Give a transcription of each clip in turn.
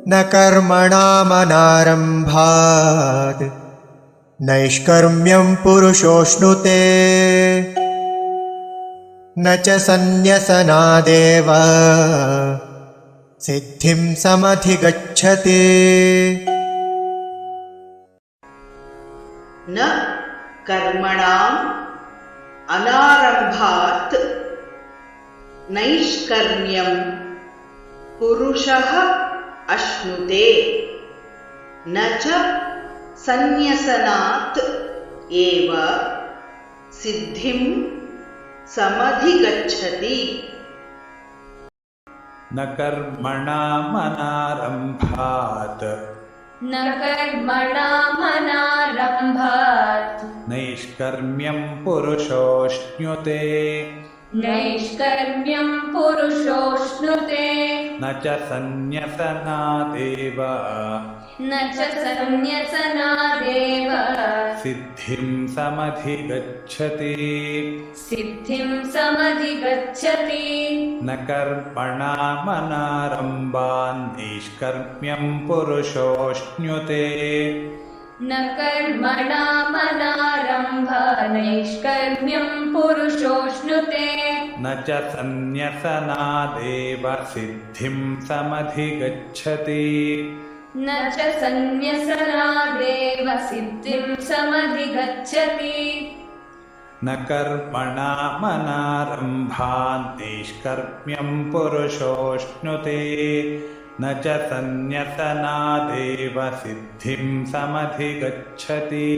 न कर्मणामनारम्भात् नैष्कर्म्यं पुरुषोऽश्नुते न च सन्न्यसनादेव सिद्धिं समधिगच्छति। न कर्मणाम् अनारम्भात् नैष्कर्म्यं पुरुषः अश्नुते न च सन्न्यसनात् एव सिद्धिं समधिगच्छति। न कर्मणामनारम्भात् नैष्कर्म्यं पुरुषोऽश्नुते न च सन्न्यसनादेव सिद्धिं समधिगच्छति। न कर्मणामनारम्भान् नैष्कर्म्यं पुरुषोऽश्नुते न च सन्न्यसनादेव सिद्धिं समधिगच्छति। न कर्मणामनारम्भान् नैष्कर्म्यं पुरुषोऽश्नुते न च सन्न्यसनादेव सिद्धिं समधिगच्छति।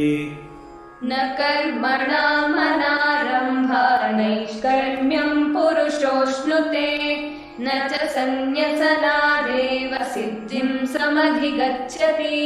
न कर्मणामनारम्भान् नैष्कर्म्यं पुरुषोऽश्नुते न च सन्न्यसनादेव सिद्धिं समधिगच्छति।